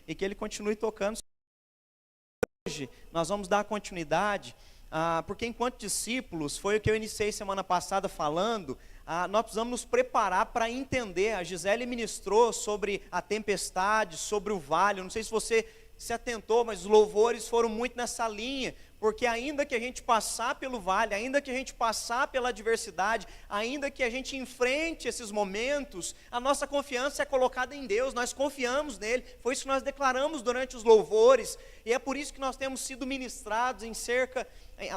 e que Ele continue tocando. Hoje nós vamos dar continuidade, porque enquanto discípulos, foi o que eu iniciei semana passada falando, nós precisamos nos preparar para entender. A Gisele ministrou sobre a tempestade, sobre o vale. Eu não sei se você se atentou, mas os louvores foram muito nessa linha, porque ainda que a gente passar pelo vale, ainda que a gente passar pela adversidade, ainda que a gente enfrente esses momentos, a nossa confiança é colocada em Deus, nós confiamos nele. Foi isso que nós declaramos durante os louvores, e é por isso que nós temos sido ministrados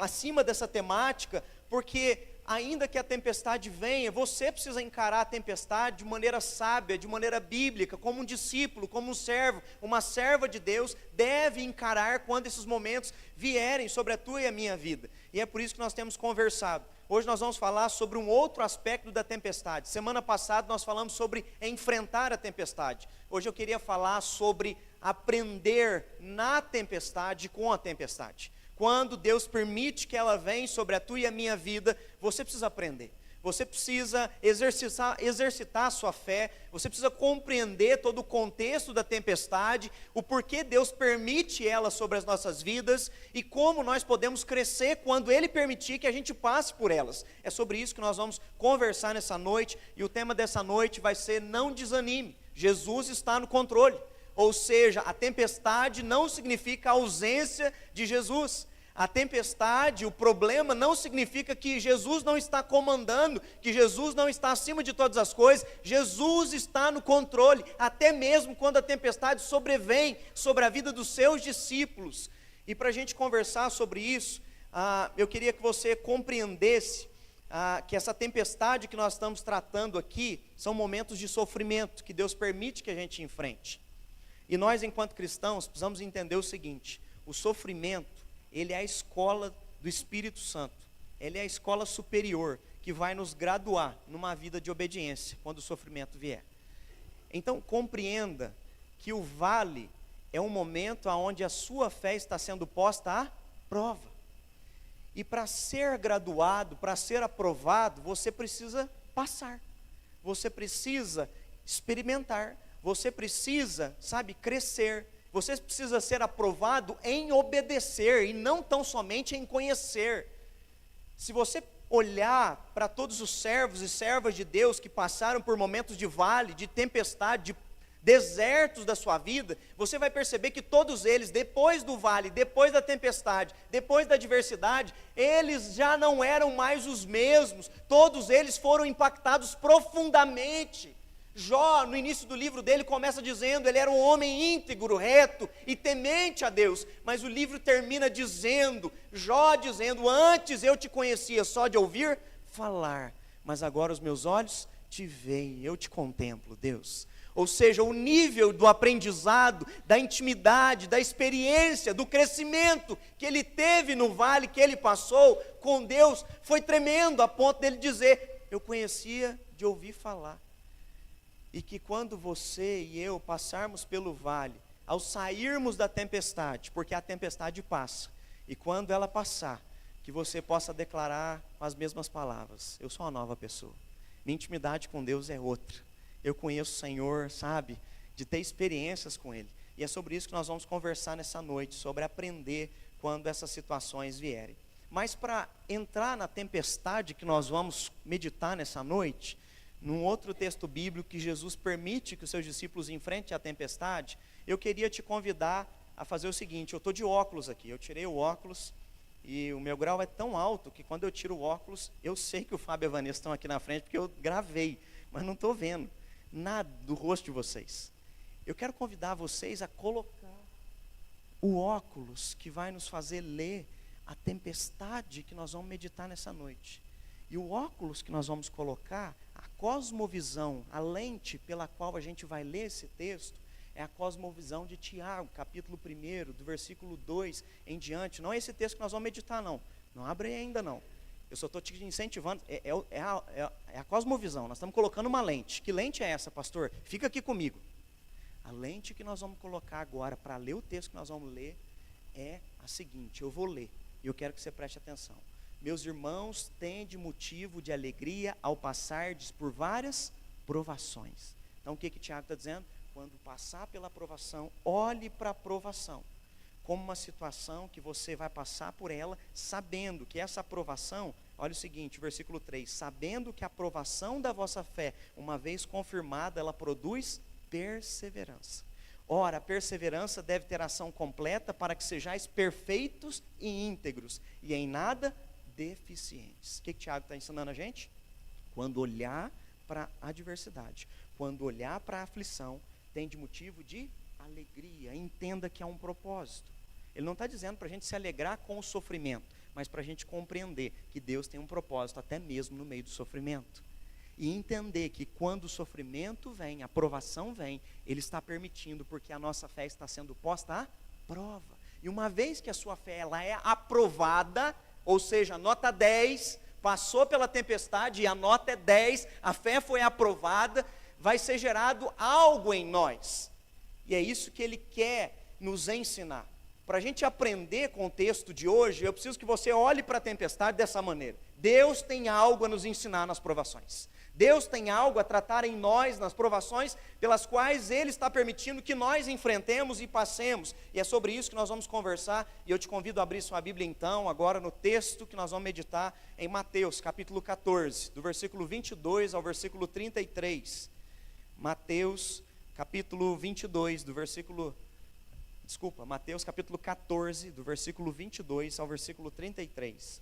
acima dessa temática, porque ainda que a tempestade venha, você precisa encarar a tempestade de maneira sábia, de maneira bíblica, como um discípulo, como um servo, uma serva de Deus, deve encarar quando esses momentos vierem sobre a tua e a minha vida. E é por isso que nós temos conversado. Hoje nós vamos falar sobre um outro aspecto da tempestade. Semana passada nós falamos sobre enfrentar a tempestade. Hoje eu queria falar sobre aprender na tempestade, com a tempestade. Quando Deus permite que ela venha sobre a tua e a minha vida, você precisa aprender. Você precisa exercitar a sua fé, você precisa compreender todo o contexto da tempestade, o porquê Deus permite ela sobre as nossas vidas e como nós podemos crescer quando Ele permitir que a gente passe por elas. É sobre isso que nós vamos conversar nessa noite, e o tema dessa noite vai ser: não desanime, Jesus está no controle. Ou seja, a tempestade não significa a ausência de Jesus. A tempestade, o problema, não significa que Jesus não está comandando, que Jesus não está acima de todas as coisas. Jesus está no controle, até mesmo quando a tempestade sobrevém sobre a vida dos seus discípulos. E para a gente conversar sobre isso, eu queria que você compreendesse que essa tempestade que nós estamos tratando aqui são momentos de sofrimento que Deus permite que a gente enfrente. E nós, enquanto cristãos, precisamos entender o seguinte: o sofrimento, ele é a escola do Espírito Santo, ele é a escola superior, que vai nos graduar numa vida de obediência, quando o sofrimento vier. Então compreenda que o vale é um momento onde a sua fé está sendo posta à prova. E para ser graduado, para ser aprovado, você precisa passar, você precisa experimentar, você precisa, crescer. Você precisa ser aprovado em obedecer e não tão somente em conhecer. Se você olhar para todos os servos e servas de Deus que passaram por momentos de vale, de tempestade, de desertos da sua vida, você vai perceber que todos eles, depois do vale, depois da tempestade, depois da adversidade, eles já não eram mais os mesmos. Todos eles foram impactados profundamente. Jó, no início do livro dele, começa dizendo: ele era um homem íntegro, reto e temente a Deus. Mas o livro termina dizendo, Jó dizendo: antes eu te conhecia só de ouvir falar, mas agora os meus olhos te veem, eu te contemplo, Deus. Ou seja, o nível do aprendizado, da intimidade, da experiência, do crescimento que ele teve no vale que ele passou com Deus, foi tremendo, a ponto dele dizer: eu conhecia de ouvir falar. E que quando você e eu passarmos pelo vale, ao sairmos da tempestade, porque a tempestade passa, e quando ela passar, que você possa declarar com as mesmas palavras: eu sou uma nova pessoa, minha intimidade com Deus é outra, eu conheço o Senhor, de ter experiências com Ele. E é sobre isso que nós vamos conversar nessa noite, sobre aprender quando essas situações vierem. Mas para entrar na tempestade que nós vamos meditar nessa noite, num outro texto bíblico que Jesus permite que os seus discípulos enfrentem a tempestade, eu queria te convidar a fazer o seguinte: eu estou de óculos aqui, eu tirei o óculos e o meu grau é tão alto que quando eu tiro o óculos, eu sei que o Fábio e a Vanessa estão aqui na frente, porque eu gravei, mas não estou vendo nada do rosto de vocês. Eu quero convidar vocês a colocar o óculos que vai nos fazer ler a tempestade que nós vamos meditar nessa noite. E o óculos que nós vamos colocar, a cosmovisão, a lente pela qual a gente vai ler esse texto, é a cosmovisão de Tiago, capítulo 1, do versículo 2 em diante. Não é esse texto que nós vamos meditar, não. Não abre ainda, não. Eu só estou te incentivando. É a cosmovisão. Nós estamos colocando uma lente. Que lente é essa, pastor? Fica aqui comigo. A lente que nós vamos colocar agora para ler o texto que nós vamos ler é a seguinte. Eu vou ler e eu quero que você preste atenção. Meus irmãos, tende motivo de alegria ao passardes por várias provações. Então o que Tiago está dizendo? quando passar pela provação, olhe para a provação como uma situação que você vai passar por ela, sabendo que essa aprovação, olha o seguinte, versículo 3, sabendo que a aprovação da vossa fé, uma vez confirmada, ela produz perseverança. Ora, a perseverança deve ter ação completa para que sejais perfeitos e íntegros, e em nada deficientes. O que Tiago está ensinando a gente? Quando olhar para a adversidade, quando olhar para a aflição, tem de motivo de alegria, entenda que há um propósito. Ele não está dizendo para a gente se alegrar com o sofrimento, mas para a gente compreender que Deus tem um propósito até mesmo no meio do sofrimento. E entender que quando o sofrimento vem, a provação vem, Ele está permitindo, porque a nossa fé está sendo posta à prova. E uma vez que a sua fé ela é aprovada, ou seja, nota 10, passou pela tempestade e a nota é 10, a fé foi aprovada, vai ser gerado algo em nós. E é isso que Ele quer nos ensinar. Para a gente aprender com o texto de hoje, eu preciso que você olhe para a tempestade dessa maneira. Deus tem algo a nos ensinar nas provações. Deus tem algo a tratar em nós nas provações pelas quais Ele está permitindo que nós enfrentemos e passemos. E é sobre isso que nós vamos conversar. E eu te convido a abrir sua Bíblia então, agora no texto que nós vamos meditar em Mateus, capítulo 14, do versículo 22 ao versículo 33. Mateus, capítulo 22, Mateus capítulo 14, do versículo 22 ao versículo 33.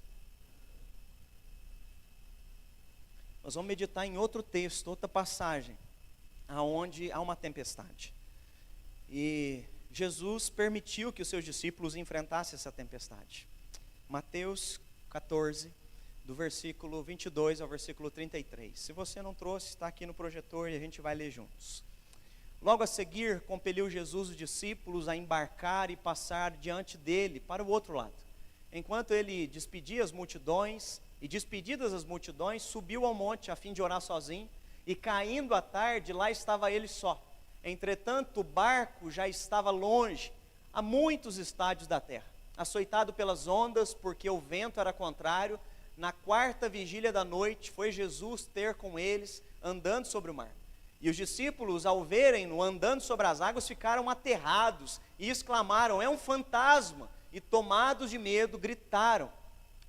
Nós vamos meditar em outro texto, outra passagem, aonde há uma tempestade. E Jesus permitiu que os seus discípulos enfrentassem essa tempestade. Mateus 14, do versículo 22 ao versículo 33. Se você não trouxe, está aqui no projetor e a gente vai ler juntos. Logo a seguir, compeliu Jesus os discípulos a embarcar e passar diante dele para o outro lado. Enquanto ele despedia as multidões, e despedidas as multidões, subiu ao monte a fim de orar sozinho, e caindo a tarde, lá estava ele só. Entretanto, o barco já estava longe, a muitos estádios da terra, açoitado pelas ondas, porque o vento era contrário. Na quarta vigília da noite, foi Jesus ter com eles, andando sobre o mar. E os discípulos, ao verem-no andando sobre as águas, ficaram aterrados e exclamaram: é um fantasma! E tomados de medo, gritaram.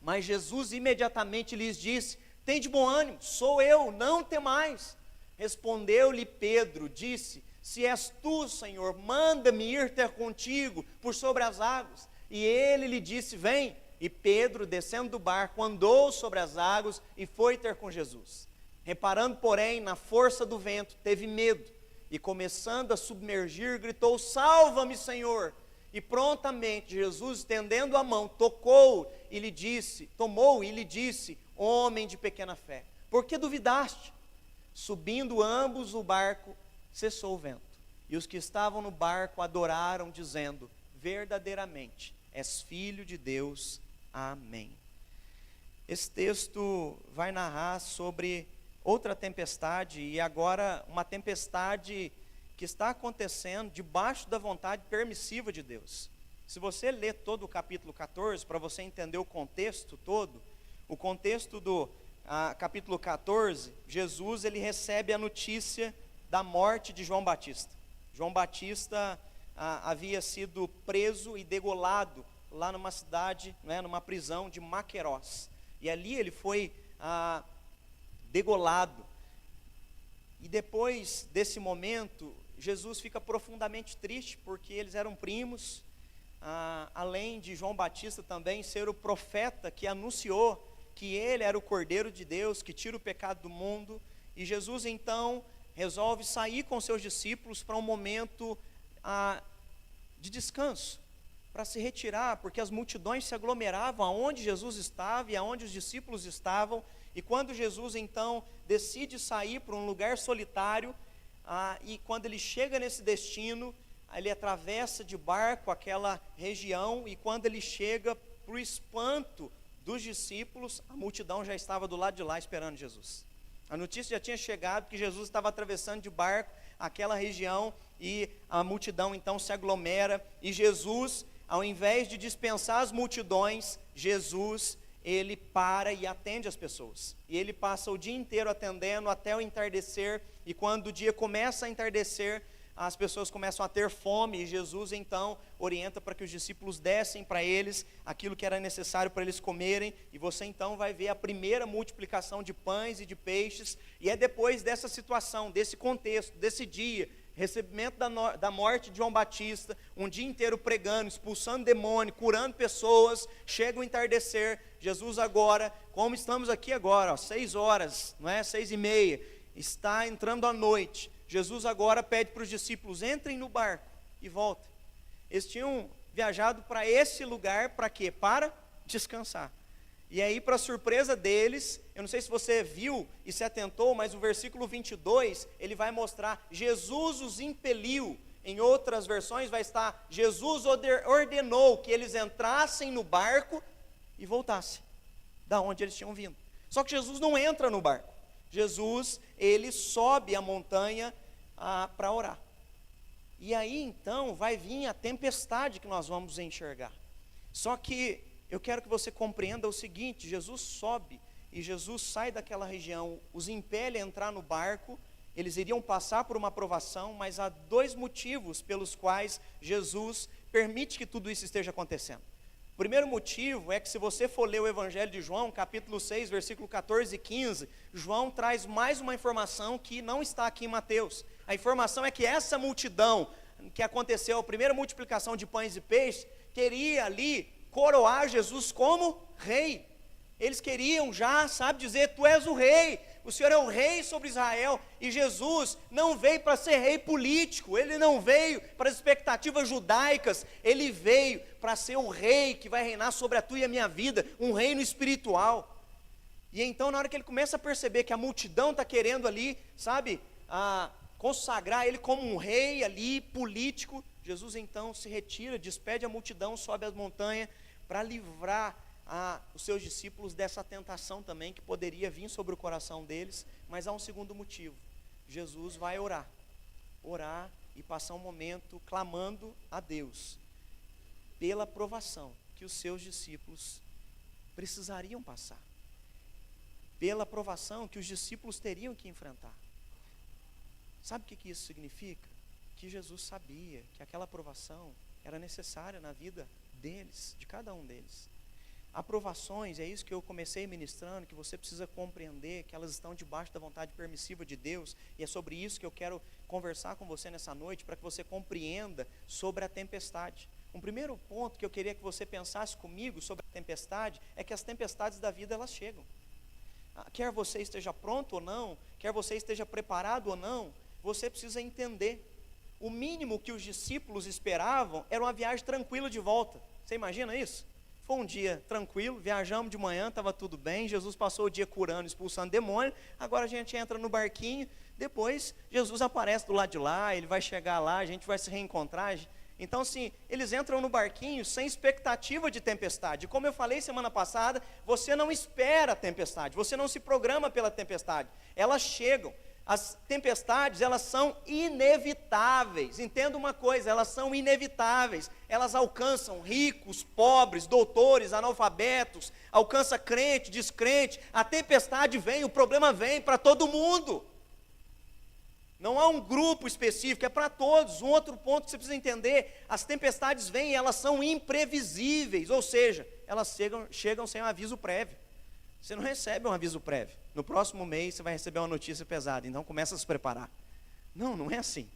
Mas Jesus imediatamente lhes disse: tende bom ânimo, sou eu, não temais. Respondeu-lhe Pedro, disse: se és tu, Senhor, manda-me ir ter contigo por sobre as águas. E ele lhe disse: vem. E Pedro, descendo do barco, andou sobre as águas e foi ter com Jesus. Reparando, porém, na força do vento, teve medo, e começando a submergir, gritou: salva-me, Senhor! E prontamente Jesus, estendendo a mão, tomou e lhe disse: homem de pequena fé, por que duvidaste? Subindo ambos o barco, cessou o vento, e os que estavam no barco adoraram, dizendo: verdadeiramente és filho de Deus. Amém. Esse texto vai narrar sobre outra tempestade, e agora uma tempestade que está acontecendo debaixo da vontade permissiva de Deus. Se você ler todo o capítulo 14, para você entender o contexto todo, o contexto do capítulo 14, Jesus ele recebe a notícia da morte de João Batista. João Batista havia sido preso e degolado lá numa cidade, numa prisão de Maquerós, e ali ele foi degolado. E depois desse momento, Jesus fica profundamente triste, porque eles eram primos, além de João Batista também ser o profeta que anunciou que ele era o Cordeiro de Deus, que tira o pecado do mundo. E Jesus então resolve sair com seus discípulos para um momento de descanso, para se retirar, porque as multidões se aglomeravam aonde Jesus estava e aonde os discípulos estavam. E quando Jesus então decide sair para um lugar solitário, e quando ele chega nesse destino, ele atravessa de barco aquela região, e quando ele chega, para o espanto dos discípulos, a multidão já estava do lado de lá esperando Jesus. A notícia já tinha chegado que Jesus estava atravessando de barco aquela região, e a multidão então se aglomera, e Jesus, ao invés de dispensar as multidões, Jesus, ele para e atende as pessoas, e ele passa o dia inteiro atendendo até o entardecer. E quando o dia começa a entardecer, as pessoas começam a ter fome, e Jesus então orienta para que os discípulos dessem para eles aquilo que era necessário para eles comerem, e você então vai ver a primeira multiplicação de pães e de peixes, e é depois dessa situação, desse contexto, desse dia, recebimento da morte de João Batista, um dia inteiro pregando, expulsando demônio, curando pessoas, chega o entardecer, Jesus agora, como estamos aqui agora, 6 horas, não é? 6:30, está entrando a noite, Jesus agora pede para os discípulos, entrem no barco e voltem. Eles tinham viajado para esse lugar, para quê? Para descansar. E aí, para surpresa deles, eu não sei se você viu e se atentou, mas o versículo 22, ele vai mostrar, Jesus os impeliu. Em outras versões vai estar, Jesus ordenou que eles entrassem no barco e voltassem, da onde eles tinham vindo. Só que Jesus não entra no barco. Jesus, ele sobe a montanha para orar. E aí, então, vai vir a tempestade que nós vamos enxergar. Só que eu quero que você compreenda o seguinte, Jesus sobe e Jesus sai daquela região, os impele a entrar no barco, eles iriam passar por uma provação, mas há 2 motivos pelos quais Jesus permite que tudo isso esteja acontecendo. O primeiro motivo é que se você for ler o Evangelho de João, capítulo 6, versículo 14 e 15, João traz mais uma informação que não está aqui em Mateus. A informação é que essa multidão que aconteceu, a primeira multiplicação de pães e peixes, queria ali coroar Jesus como rei. Eles queriam já, dizer, tu és o rei, o Senhor é o rei sobre Israel, e Jesus não veio para ser rei político, ele não veio para as expectativas judaicas, ele veio para ser o rei que vai reinar sobre a tua e a minha vida, um reino espiritual. E então, na hora que ele começa a perceber que a multidão está querendo ali, consagrar ele como um rei ali, político, Jesus então se retira, despede a multidão, sobe a montanha, para livrar os seus discípulos dessa tentação também, que poderia vir sobre o coração deles, mas há um segundo motivo, Jesus vai orar e passar um momento clamando a Deus, pela provação que os seus discípulos precisariam passar, pela provação que os discípulos teriam que enfrentar. Sabe o que isso significa? Que Jesus sabia que aquela provação era necessária na vida deles, de cada um deles. Aprovações, é isso que eu comecei ministrando, que você precisa compreender, que elas estão debaixo da vontade permissiva de Deus, e é sobre isso que eu quero conversar com você nessa noite, para que você compreenda sobre a tempestade. Um primeiro ponto que eu queria que você pensasse comigo sobre a tempestade, é que as tempestades da vida, elas chegam. Quer você esteja pronto ou não, quer você esteja preparado ou não, você precisa entender. O mínimo que os discípulos esperavam era uma viagem tranquila de volta. Você imagina isso? Foi um dia tranquilo, viajamos de manhã, estava tudo bem, Jesus passou o dia curando, expulsando demônio, agora a gente entra no barquinho, depois Jesus aparece do lado de lá, ele vai chegar lá, a gente vai se reencontrar. Então assim, eles entram no barquinho sem expectativa de tempestade. Como eu falei semana passada, você não espera a tempestade, você não se programa pela tempestade, elas chegam. As tempestades, elas são inevitáveis, entenda uma coisa, elas são inevitáveis, elas alcançam ricos, pobres, doutores, analfabetos, alcança crente, descrente, a tempestade vem, o problema vem para todo mundo, não há um grupo específico, é para todos. Um outro ponto que você precisa entender, as tempestades vêm e elas são imprevisíveis, ou seja, elas chegam sem um aviso prévio. Você não recebe um aviso prévio. No próximo mês você vai receber uma notícia pesada, então começa a se preparar. Não, não é assim.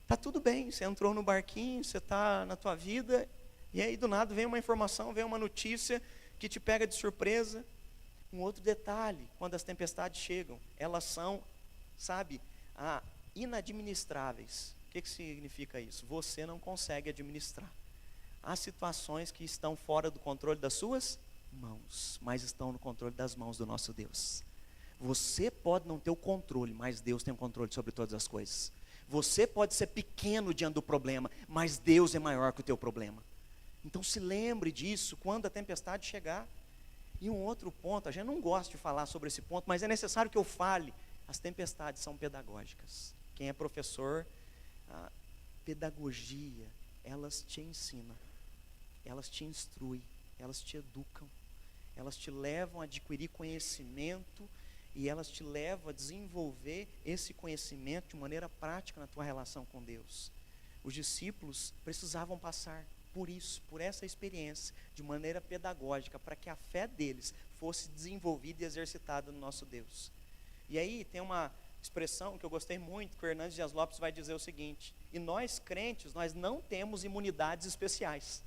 Está tudo bem, você entrou no barquinho, você está na tua vida, e aí do nada vem uma informação, vem uma notícia que te pega de surpresa. Um outro detalhe, quando as tempestades chegam, elas são, inadministráveis. O que significa isso? Você não consegue administrar. Há situações que estão fora do controle das suas mãos, mas estão no controle das mãos do nosso Deus. Você pode não ter o controle, mas Deus tem o controle sobre todas as coisas. Você pode ser pequeno diante do problema, mas Deus é maior que o teu problema. Então se lembre disso quando a tempestade chegar. E um outro ponto, a gente não gosta de falar sobre esse ponto, mas é necessário que eu fale. As tempestades são pedagógicas. Quem é professor, a pedagogia, elas te ensinam, elas te instruem, elas te educam, elas te levam a adquirir conhecimento e elas te levam a desenvolver esse conhecimento de maneira prática na tua relação com Deus. Os discípulos precisavam passar por isso, por essa experiência, de maneira pedagógica, para que a fé deles fosse desenvolvida e exercitada no nosso Deus. E aí tem uma expressão que eu gostei muito, que o Hernandes Dias Lopes vai dizer o seguinte: e nós crentes, nós não temos imunidades especiais.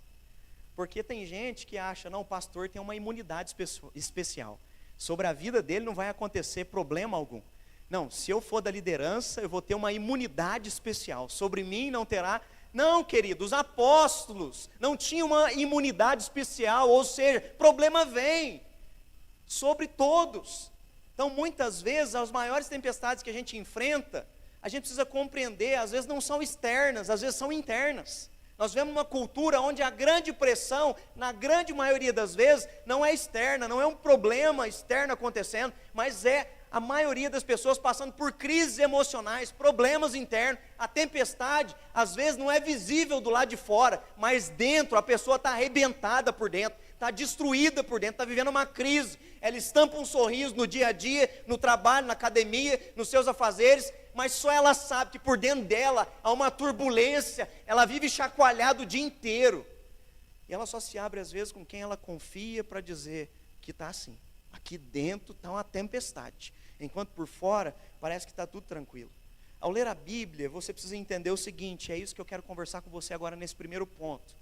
Porque tem gente que acha, não, o pastor tem uma imunidade especial. Sobre a vida dele não vai acontecer problema algum. Não, se eu for da liderança, eu vou ter uma imunidade especial. Sobre mim não terá. Não, querido, os apóstolos não tinham uma imunidade especial, ou seja, problema vem sobre todos. Então, muitas vezes, as maiores tempestades que a gente enfrenta, a gente precisa compreender, às vezes não são externas, às vezes são internas. Nós vemos uma cultura onde a grande pressão, na grande maioria das vezes, não é externa, não é um problema externo acontecendo, mas é a maioria das pessoas passando por crises emocionais, problemas internos. A tempestade, às vezes, não é visível do lado de fora, mas dentro, a pessoa está arrebentada por dentro, está destruída por dentro, está vivendo uma crise. Ela estampa um sorriso no dia a dia, no trabalho, na academia, nos seus afazeres, mas só ela sabe que por dentro dela há uma turbulência, ela vive chacoalhada o dia inteiro. E ela só se abre às vezes com quem ela confia para dizer que está assim. Aqui dentro está uma tempestade, enquanto por fora parece que está tudo tranquilo. Ao ler a Bíblia, você precisa entender o seguinte, é isso que eu quero conversar com você agora nesse primeiro ponto.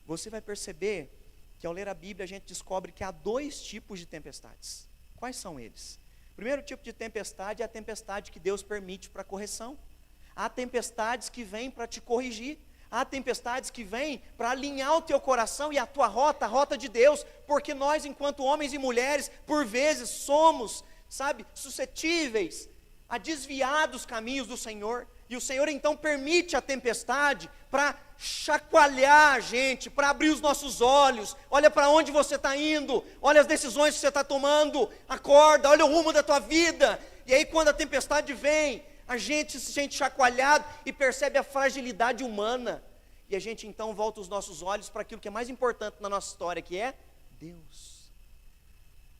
Você vai perceber que ao ler a Bíblia a gente descobre que há dois tipos de tempestades. Quais são eles? O primeiro tipo de tempestade é a tempestade que Deus permite para correção. Há tempestades que vêm para te corrigir. Há tempestades que vêm para alinhar o teu coração e a tua rota, a rota de Deus, porque nós, enquanto homens e mulheres, por vezes somos, suscetíveis a desviar dos caminhos do Senhor, e o Senhor então permite a tempestade para chacoalhar a gente, para abrir os nossos olhos. Olha para onde você está indo, olha as decisões que você está tomando, acorda, olha o rumo da tua vida. E aí quando a tempestade vem, a gente se sente chacoalhado e percebe a fragilidade humana, e a gente então volta os nossos olhos para aquilo que é mais importante na nossa história, que é Deus.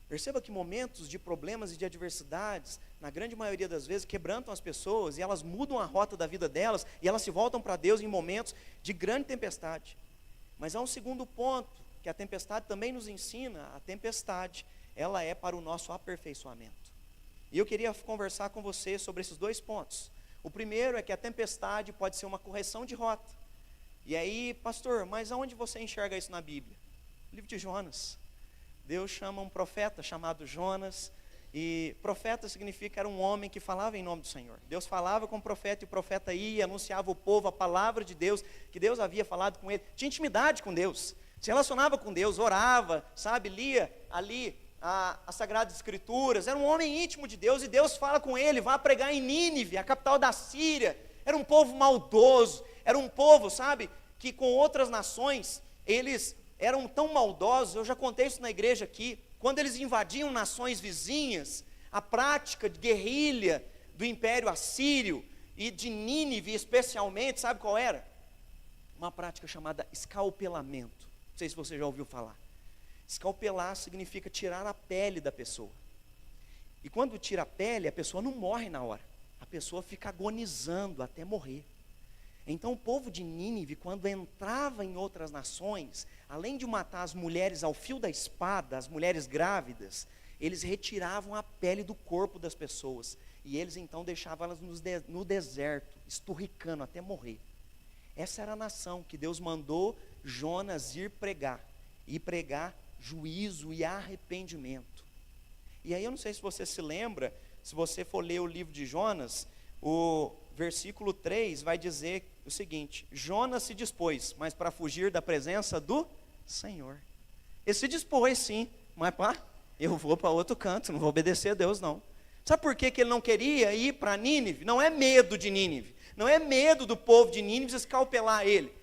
Perceba que momentos de problemas e de adversidades, na grande maioria das vezes, quebrantam as pessoas, e elas mudam a rota da vida delas, e elas se voltam para Deus em momentos de grande tempestade. Mas há um segundo ponto, que a tempestade também nos ensina. A tempestade, ela é para o nosso aperfeiçoamento. E eu queria conversar com você sobre esses dois pontos. O primeiro é que a tempestade pode ser uma correção de rota. E aí, pastor, mas aonde você enxerga isso na Bíblia? Livro de Jonas. Deus chama um profeta chamado Jonas, e profeta significa, era um homem que falava em nome do Senhor. Deus falava com o profeta, e o profeta ia, anunciava ao povo a palavra de Deus, que Deus havia falado com ele, tinha intimidade com Deus, se relacionava com Deus, orava, lia ali as Sagradas Escrituras, era um homem íntimo de Deus, e Deus fala com ele, vá pregar em Nínive, a capital da Síria. Era um povo maldoso, era um povo, que com outras nações, eles eram tão maldosos. Eu já contei isso na igreja aqui, quando eles invadiam nações vizinhas, a prática de guerrilha do Império Assírio, e de Nínive especialmente, sabe qual era? Uma prática chamada escalpelamento. Não sei se você já ouviu falar. Escalpelar significa tirar a pele da pessoa, e quando tira a pele, a pessoa não morre na hora, a pessoa fica agonizando até morrer. Então o povo de Nínive, quando entrava em outras nações, além de matar as mulheres ao fio da espada, as mulheres grávidas, eles retiravam a pele do corpo das pessoas, e eles então deixavam elas no deserto, esturricando até morrer. Essa era a nação que Deus mandou Jonas ir pregar, e pregar juízo e arrependimento. E aí eu não sei se você se lembra, se você for ler o livro de Jonas, o versículo 3 vai dizer o seguinte: Jonas se dispôs, mas para fugir da presença do Senhor. Ele se dispôs sim, mas eu vou para outro canto, não vou obedecer a Deus não. Sabe por que ele não queria ir para Nínive? Não é medo de Nínive, não é medo do povo de Nínive escalpelar ele.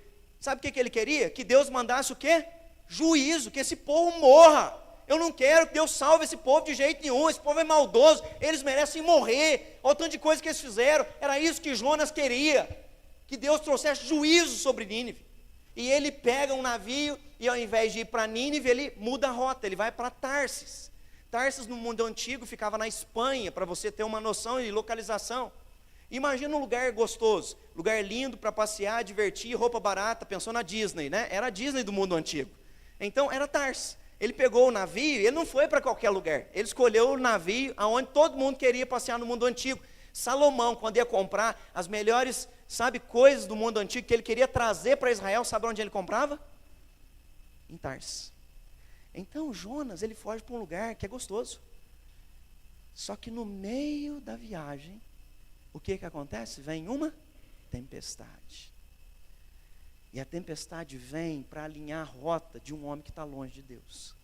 Sabe o que ele queria? Que Deus mandasse o quê? Juízo, que esse povo morra. Eu não quero que Deus salve esse povo de jeito nenhum, esse povo é maldoso, eles merecem morrer. Olha o tanto de coisa que eles fizeram. Era isso que Jonas queria, que Deus trouxesse juízo sobre Nínive. E ele pega um navio, e ao invés de ir para Nínive, ele muda a rota, ele vai para Tarsis. Tarsis, no mundo antigo, ficava na Espanha, para você ter uma noção de localização. Imagina um lugar gostoso, lugar lindo para passear, divertir, roupa barata, pensou na Disney, né? Era a Disney do mundo antigo. Então, era Tarsis. Ele pegou o navio, ele não foi para qualquer lugar. Ele escolheu o navio aonde todo mundo queria passear no mundo antigo. Salomão, quando ia comprar as melhores, coisas do mundo antigo que ele queria trazer para Israel, sabe onde ele comprava? Em Tarsis. Então, Jonas, ele foge para um lugar que é gostoso. Só que no meio da viagem, o que acontece? Vem uma tempestade. E a tempestade vem para alinhar a rota de um homem que está longe de Deus.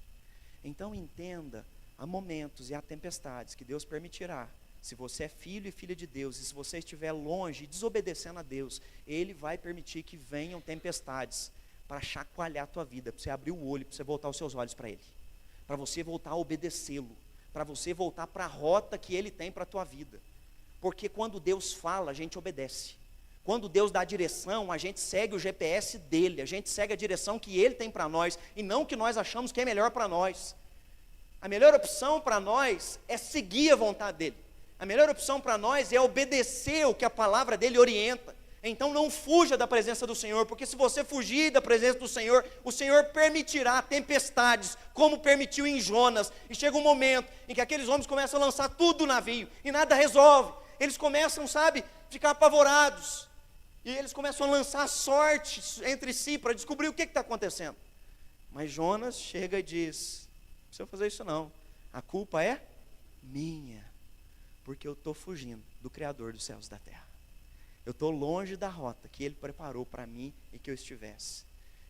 Então entenda, há momentos e há tempestades que Deus permitirá. Se você é filho e filha de Deus, e se você estiver longe e desobedecendo a Deus, Ele vai permitir que venham tempestades para chacoalhar a tua vida, para você abrir o olho, para você voltar os seus olhos para Ele, para você voltar a obedecê-lo, para você voltar para a rota que Ele tem para a tua vida. Porque quando Deus fala, a gente obedece. Quando Deus dá a direção, a gente segue o GPS dele, a gente segue a direção que Ele tem para nós, e não o que nós achamos que é melhor para nós. A melhor opção para nós é seguir a vontade dele. A melhor opção para nós é obedecer o que a palavra dele orienta. Então não fuja da presença do Senhor, porque se você fugir da presença do Senhor, o Senhor permitirá tempestades, como permitiu em Jonas. E chega um momento em que aqueles homens começam a lançar tudo do navio, e nada resolve. Eles começam, ficar apavorados. E eles começam a lançar sorte entre si para descobrir o que está acontecendo. Mas Jonas chega e diz: não precisa fazer isso não, a culpa é minha, porque eu estou fugindo do Criador dos céus e da terra. Eu estou longe da rota que Ele preparou para mim e que eu estivesse.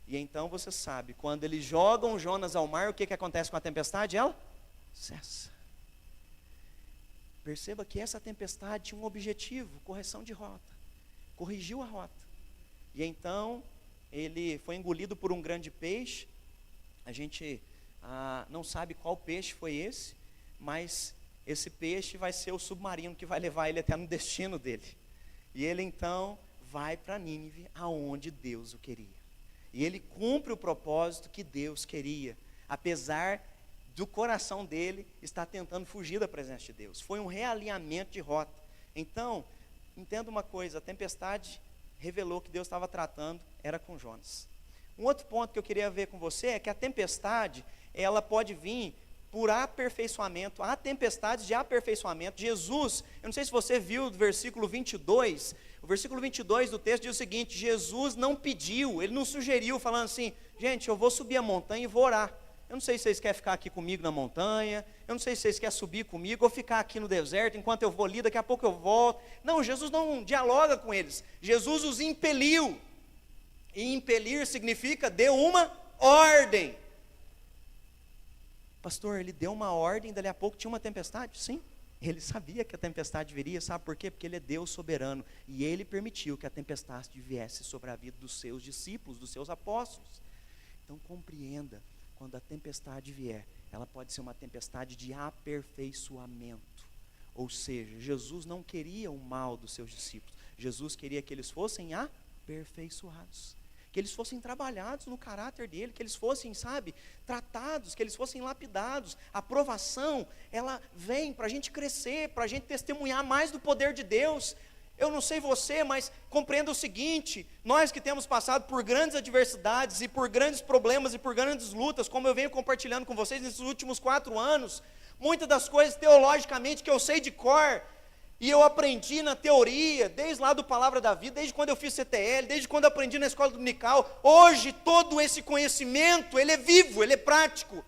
E então você sabe, quando eles jogam Jonas ao mar, o que acontece com a tempestade? Ela cessa. Perceba que essa tempestade tinha um objetivo: correção de rota. Corrigiu a rota. E então ele foi engolido por um grande peixe. A gente não sabe qual peixe foi esse, mas esse peixe vai ser o submarino que vai levar ele até no destino dele. E ele então vai para Nínive, aonde Deus o queria. E ele cumpre o propósito que Deus queria, apesar do coração dele estar tentando fugir da presença de Deus. Foi um realinhamento de rota. Então, entenda uma coisa: a tempestade revelou que Deus estava tratando, era com Jonas. Um outro ponto que eu queria ver com você é que a tempestade, ela pode vir por aperfeiçoamento. Há tempestades de aperfeiçoamento. Jesus, eu não sei se você viu do versículo 22, o versículo 22 do texto diz o seguinte: Jesus não pediu, Ele não sugeriu, falando assim: gente, eu vou subir a montanha e vou orar. Eu não sei se vocês querem ficar aqui comigo na montanha, eu não sei se vocês querem subir comigo, ou ficar aqui no deserto, enquanto eu vou ali, daqui a pouco eu volto. Não, Jesus não dialoga com eles, Jesus os impeliu, e impelir significa deu uma ordem. Pastor, ele deu uma ordem, dali a pouco tinha uma tempestade? Sim, ele sabia que a tempestade viria, sabe por quê? Porque ele é Deus soberano, e ele permitiu que a tempestade viesse sobre a vida dos seus discípulos, dos seus apóstolos. Então compreenda, quando a tempestade vier, ela pode ser uma tempestade de aperfeiçoamento. Ou seja, Jesus não queria o mal dos seus discípulos. Jesus queria que eles fossem aperfeiçoados, que eles fossem trabalhados no caráter dele, que eles fossem, tratados, que eles fossem lapidados. A aprovação, ela vem para a gente crescer, para a gente testemunhar mais do poder de Deus. Eu não sei você, mas compreenda o seguinte: nós que temos passado por grandes adversidades e por grandes problemas e por grandes lutas, como eu venho compartilhando com vocês nesses últimos 4 anos, muitas das coisas teologicamente que eu sei de cor, e eu aprendi na teoria, desde lá do Palavra da Vida, desde quando eu fiz CTL, desde quando eu aprendi na escola dominical, hoje todo esse conhecimento, ele é vivo, ele é prático.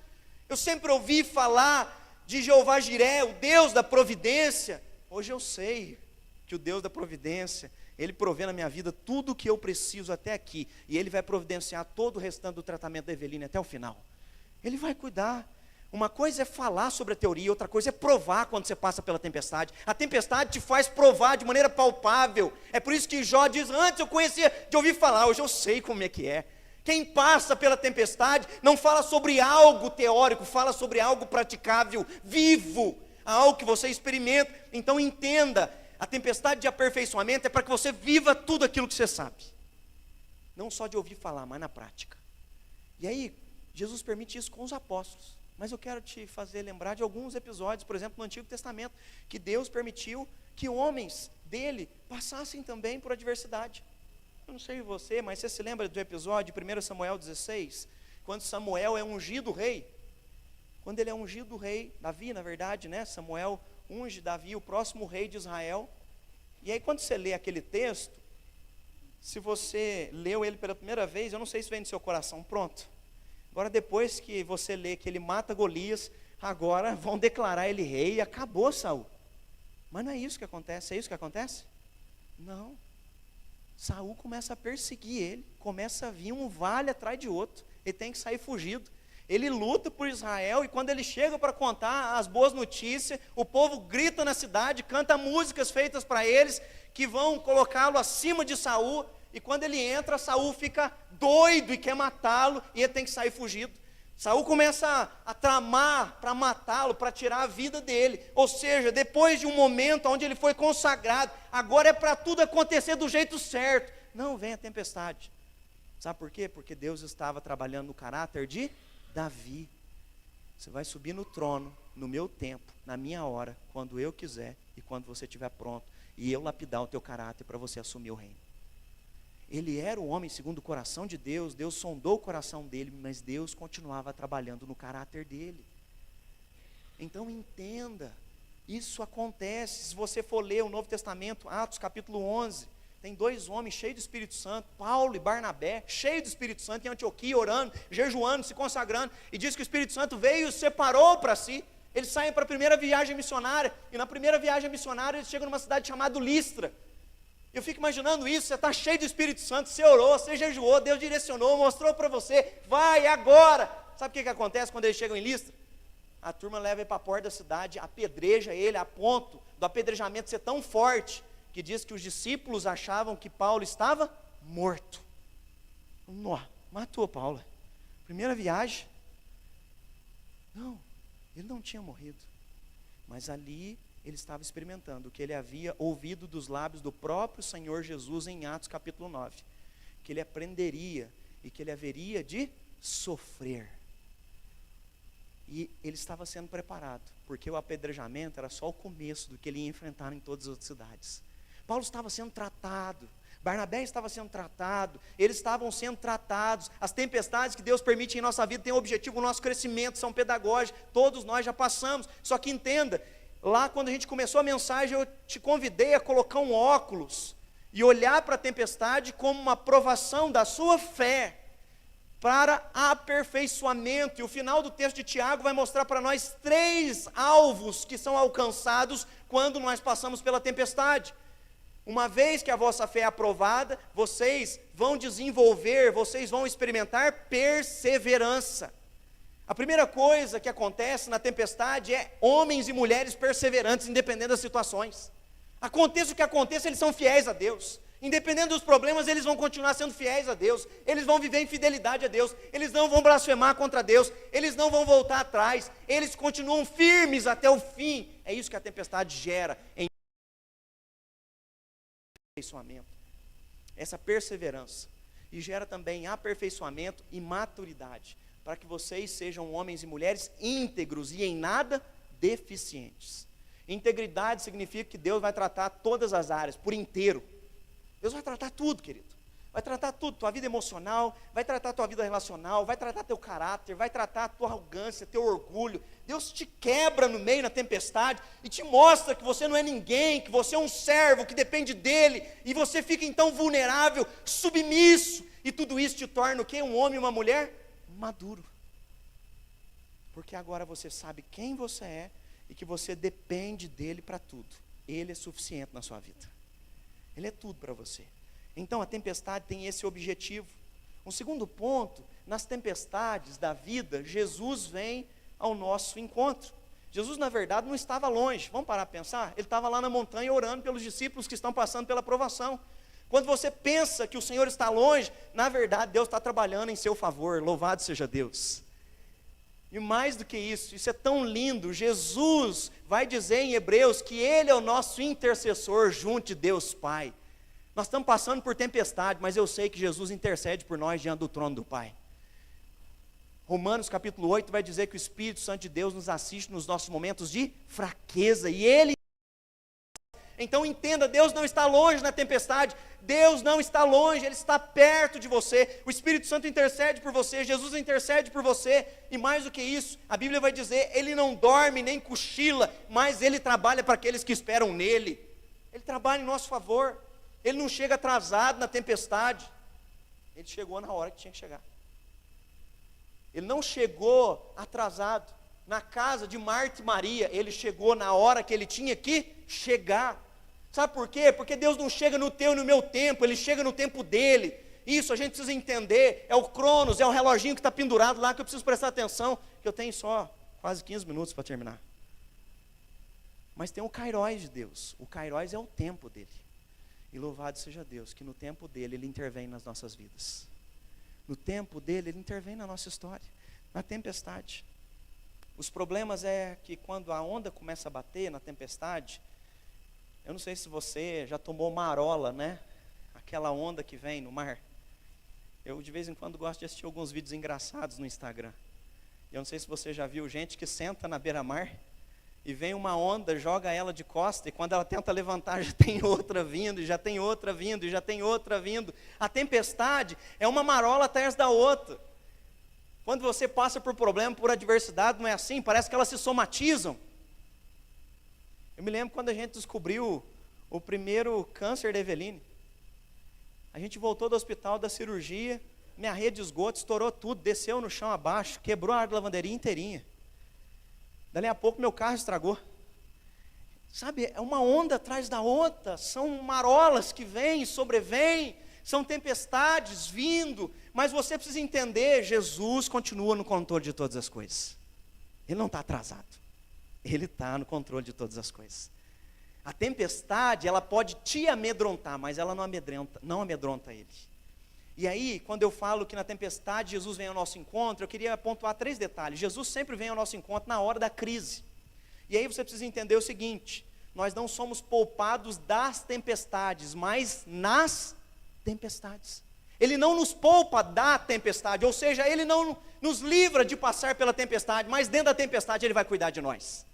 Eu sempre ouvi falar de Jeová Jiré, o Deus da providência. Hoje eu sei que o Deus da providência, Ele provê na minha vida tudo o que eu preciso até aqui, e Ele vai providenciar todo o restante do tratamento da Eveline até o final. Ele vai cuidar. Uma coisa é falar sobre a teoria, outra coisa é provar quando você passa pela tempestade. A tempestade te faz provar de maneira palpável. É por isso que Jó diz: antes eu conhecia de ouvir falar, hoje eu sei como é que é. Quem passa pela tempestade não fala sobre algo teórico, fala sobre algo praticável, vivo, algo que você experimenta. Então entenda, a tempestade de aperfeiçoamento é para que você viva tudo aquilo que você sabe, não só de ouvir falar, mas na prática. E aí, Jesus permite isso com os apóstolos. Mas eu quero te fazer lembrar de alguns episódios, por exemplo, no Antigo Testamento, que Deus permitiu que homens dele passassem também por adversidade. Eu não sei você, mas você se lembra do episódio de 1 Samuel 16, quando Samuel é ungido rei? Quando ele é ungido rei, Davi, na verdade, né? Samuel unge Davi, o próximo rei de Israel. E aí quando você lê aquele texto, se você leu ele pela primeira vez, eu não sei se vem no seu coração, pronto. Agora depois que você lê que ele mata Golias, agora vão declarar ele rei e acabou Saul. Mas não é isso que acontece, é isso que acontece? Não. Saul começa a perseguir ele, começa a vir um vale atrás de outro, ele tem que sair fugido. Ele luta por Israel e quando ele chega para contar as boas notícias, o povo grita na cidade, canta músicas feitas para eles, que vão colocá-lo acima de Saul, e quando ele entra, Saul fica doido e quer matá-lo, e ele tem que sair fugido. Saul começa a tramar para matá-lo, para tirar a vida dele, ou seja, depois de um momento onde ele foi consagrado, agora é para tudo acontecer do jeito certo. Não, vem a tempestade. Sabe por quê? Porque Deus estava trabalhando no caráter de Davi. Você vai subir no trono, no meu tempo, na minha hora, quando eu quiser e quando você estiver pronto, e eu lapidar o teu caráter para você assumir o reino. Ele era o homem segundo o coração de Deus, Deus sondou o coração dele, mas Deus continuava trabalhando no caráter dele. Então entenda, isso acontece. Se você for ler o Novo Testamento, Atos capítulo 11, tem dois homens cheios do Espírito Santo, Paulo e Barnabé, cheios do Espírito Santo, em Antioquia, orando, jejuando, se consagrando, e diz que o Espírito Santo veio e os separou para si. Eles saem para a primeira viagem missionária, e na primeira viagem missionária eles chegam numa cidade chamada Listra. Eu fico imaginando isso, você está cheio do Espírito Santo, você orou, você jejuou, Deus direcionou, mostrou para você, vai agora. Sabe o que acontece quando eles chegam em Listra? A turma leva ele para a porta da cidade, apedreja ele a ponto do apedrejamento ser tão forte, que diz que os discípulos achavam que Paulo estava morto. Matou Paulo. Primeira viagem. Não, ele não tinha morrido. Mas ali ele estava experimentando o que ele havia ouvido dos lábios do próprio Senhor Jesus em Atos capítulo 9. Que ele aprenderia e que ele haveria de sofrer. E ele estava sendo preparado, porque o apedrejamento era só o começo do que ele ia enfrentar em todas as outras cidades. Paulo estava sendo tratado, Barnabé estava sendo tratado, eles estavam sendo tratados. As tempestades que Deus permite em nossa vida têm o objetivo, o nosso crescimento, são pedagógicas, todos nós já passamos. Só que entenda, lá quando a gente começou a mensagem, eu te convidei a colocar um óculos e olhar para a tempestade como uma provação da sua fé, para aperfeiçoamento. E o final do texto de Tiago vai mostrar para nós 3 alvos que são alcançados quando nós passamos pela tempestade. Uma vez que a vossa fé é aprovada, vocês vão desenvolver, vocês vão experimentar perseverança. A primeira coisa que acontece na tempestade é homens e mulheres perseverantes, independente das situações. Aconteça o que aconteça, eles são fiéis a Deus. Independente dos problemas, eles vão continuar sendo fiéis a Deus. Eles vão viver em fidelidade a Deus. Eles não vão blasfemar contra Deus. Eles não vão voltar atrás. Eles continuam firmes até o fim. É isso que a tempestade gera em aperfeiçoamento, essa perseverança, e gera também aperfeiçoamento e maturidade, para que vocês sejam homens e mulheres íntegros e em nada deficientes. Integridade significa que Deus vai tratar todas as áreas, por inteiro. Deus vai tratar tudo, querido. Vai tratar tudo, tua vida emocional, vai tratar tua vida relacional, vai tratar teu caráter, vai tratar tua arrogância, teu orgulho. Deus te quebra no meio na tempestade e te mostra que você não é ninguém, que você é um servo, que depende dele, e você fica então vulnerável, submisso, e tudo isso te torna o quê? Um homem e uma mulher maduro. Porque agora você sabe quem você é e que você depende dele para tudo. Ele é suficiente na sua vida. Ele é tudo para você. Então a tempestade tem esse objetivo. Um segundo ponto, nas tempestades da vida, Jesus vem ao nosso encontro. Jesus na verdade não estava longe, vamos parar para pensar? Ele estava lá na montanha orando pelos discípulos que estão passando pela provação. Quando você pensa que o Senhor está longe, na verdade Deus está trabalhando em seu favor, louvado seja Deus. E mais do que isso é tão lindo, Jesus vai dizer em Hebreus que Ele é o nosso intercessor junto de Deus Pai. Nós estamos passando por tempestade, mas eu sei que Jesus intercede por nós diante do trono do Pai. Romanos capítulo 8 vai dizer que o Espírito Santo de Deus nos assiste nos nossos momentos de fraqueza, e Ele... Então entenda, Deus não está longe na tempestade, Deus não está longe, Ele está perto de você, o Espírito Santo intercede por você, Jesus intercede por você, e mais do que isso, a Bíblia vai dizer, Ele não dorme nem cochila, mas Ele trabalha para aqueles que esperam nele, Ele trabalha em nosso favor, Ele não chega atrasado na tempestade, Ele chegou na hora que tinha que chegar, Ele não chegou atrasado, na casa de Marta e Maria, Ele chegou na hora que Ele tinha que chegar. Sabe por quê? Porque Deus não chega no teu e no meu tempo, Ele chega no tempo dEle. Isso a gente precisa entender, é o Cronos, é o reloginho que está pendurado lá, que eu preciso prestar atenção, que eu tenho só quase 15 minutos para terminar. Mas tem o Kairos de Deus, o Kairos é o tempo dEle. E louvado seja Deus, que no tempo dEle, Ele intervém nas nossas vidas. No tempo dEle, Ele intervém na nossa história, na tempestade. Os problemas é que quando a onda começa a bater na tempestade, eu não sei se você já tomou marola, né? Aquela onda que vem no mar. Eu de vez em quando gosto de assistir alguns vídeos engraçados no Instagram. Eu não sei se você já viu gente que senta na beira-mar e vem uma onda, joga ela de costa, e quando ela tenta levantar já tem outra vindo, e já tem outra vindo, e já tem outra vindo. A tempestade é uma marola atrás da outra. Quando você passa por problema, por adversidade, não é assim? Parece que elas se somatizam. Eu me lembro quando a gente descobriu o primeiro câncer da Eveline. A gente voltou do hospital da cirurgia, minha rede de esgoto estourou tudo, desceu no chão abaixo, quebrou a área da lavanderia inteirinha. Dali a pouco meu carro estragou. Sabe, é uma onda atrás da outra, são marolas que vêm e sobrevêm, são tempestades vindo, mas você precisa entender, Jesus continua no controle de todas as coisas. Ele não está atrasado. Ele está no controle de todas as coisas. A tempestade, ela pode te amedrontar, mas ela não amedronta ele. E aí, quando eu falo que na tempestade Jesus vem ao nosso encontro, eu queria pontuar 3 detalhes. Jesus sempre vem ao nosso encontro na hora da crise. E aí você precisa entender o seguinte, nós não somos poupados das tempestades, mas nas tempestades. Ele não nos poupa da tempestade, ou seja, Ele não nos livra de passar pela tempestade, mas dentro da tempestade Ele vai cuidar de nós.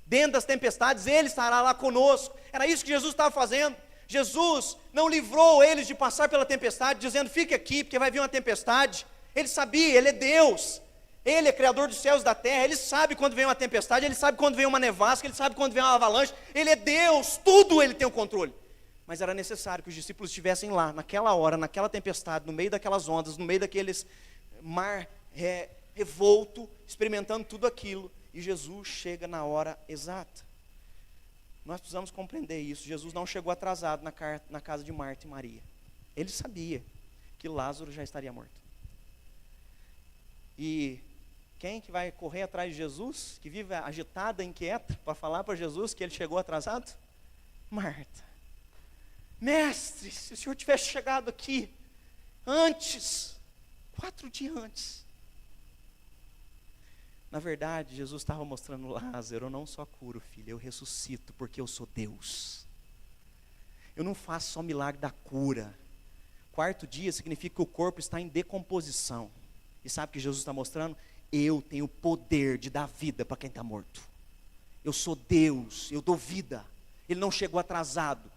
Dentro das tempestades, Ele estará lá conosco. Era isso que Jesus estava fazendo. Jesus não livrou eles de passar pela tempestade, dizendo, fique aqui, porque vai vir uma tempestade. Ele sabia, Ele é Deus. Ele é Criador dos céus e da terra. Ele sabe quando vem uma tempestade, Ele sabe quando vem uma nevasca, Ele sabe quando vem uma avalanche. Ele é Deus, tudo Ele tem o controle. Mas era necessário que os discípulos estivessem lá, naquela hora, naquela tempestade, no meio daquelas ondas, no meio daqueles mar revolto, experimentando tudo aquilo. E Jesus chega na hora exata. Nós precisamos compreender isso. Jesus não chegou atrasado na casa de Marta e Maria. Ele sabia que Lázaro já estaria morto. E quem que vai correr atrás de Jesus, que vive agitada, inquieta, para falar para Jesus que ele chegou atrasado? Marta. Mestre, se o Senhor tivesse chegado aqui antes, 4 dias antes. Na verdade, Jesus estava mostrando Lázaro, eu não só curo, filho, eu ressuscito, porque eu sou Deus. Eu não faço só milagre da cura. 4º dia significa que o corpo está em decomposição. E sabe o que Jesus está mostrando? Eu tenho o poder de dar vida para quem está morto. Eu sou Deus, eu dou vida. Ele não chegou atrasado.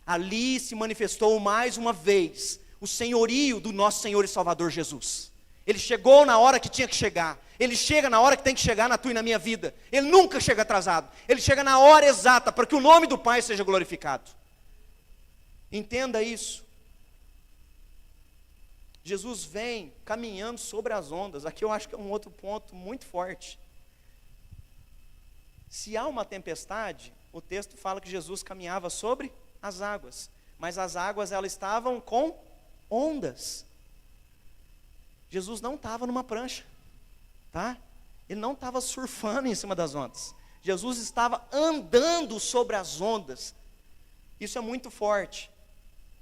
Ali se manifestou mais uma vez o senhorio do nosso Senhor e Salvador Jesus. Ele chegou na hora que tinha que chegar. Ele chega na hora que tem que chegar na tua e na minha vida. Ele nunca chega atrasado. Ele chega na hora exata para que o nome do Pai seja glorificado. Entenda isso. Jesus vem caminhando sobre as ondas. Aqui eu acho que é um outro ponto muito forte. Se há uma tempestade, o texto fala que Jesus caminhava sobre as águas. Mas as águas, elas estavam com ondas. Jesus não estava numa prancha, tá? Ele não estava surfando em cima das ondas. Jesus estava andando sobre as ondas. Isso é muito forte.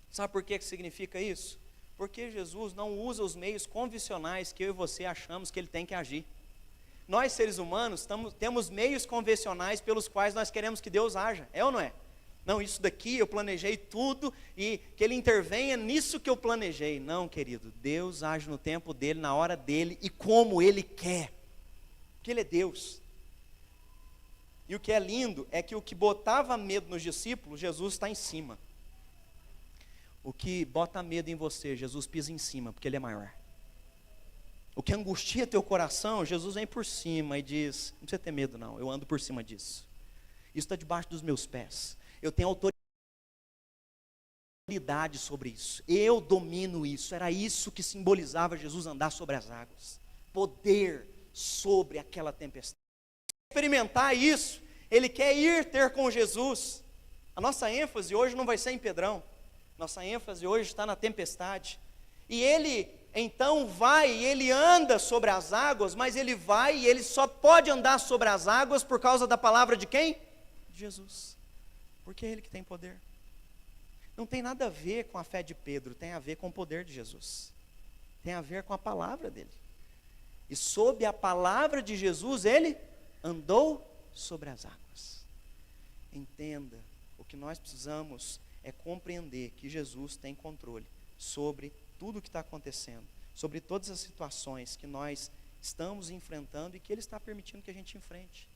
Sabe por que significa isso? Porque Jesus não usa os meios convencionais que eu e você achamos que Ele tem que agir. Nós, seres humanos, temos meios convencionais pelos quais nós queremos que Deus haja. É ou não é? Não, isso daqui eu planejei tudo e que Ele intervenha nisso que eu planejei. Não, querido, Deus age no tempo dEle, na hora dEle e como Ele quer. Porque Ele é Deus. E o que é lindo é que o que botava medo nos discípulos, Jesus está em cima. O que bota medo em você, Jesus pisa em cima, porque Ele é maior. O que angustia teu coração, Jesus vem por cima e diz, não precisa ter medo não, eu ando por cima disso. Isso está debaixo dos meus pés. Eu tenho autoridade sobre isso. Eu domino isso. Era isso que simbolizava Jesus andar sobre as águas. Poder sobre aquela tempestade. Experimentar isso, ele quer ir ter com Jesus. A nossa ênfase hoje não vai ser em Pedrão. Nossa ênfase hoje está na tempestade. E ele então vai e ele anda sobre as águas, mas ele vai e ele só pode andar sobre as águas por causa da palavra de quem? De Jesus. Porque é ele que tem poder. Não tem nada a ver com a fé de Pedro, tem a ver com o poder de Jesus. Tem a ver com a palavra dele. E sob a palavra de Jesus, ele andou sobre as águas. Entenda, o que nós precisamos é compreender que Jesus tem controle sobre tudo o que está acontecendo, sobre todas as situações que nós estamos enfrentando e que Ele está permitindo que a gente enfrente.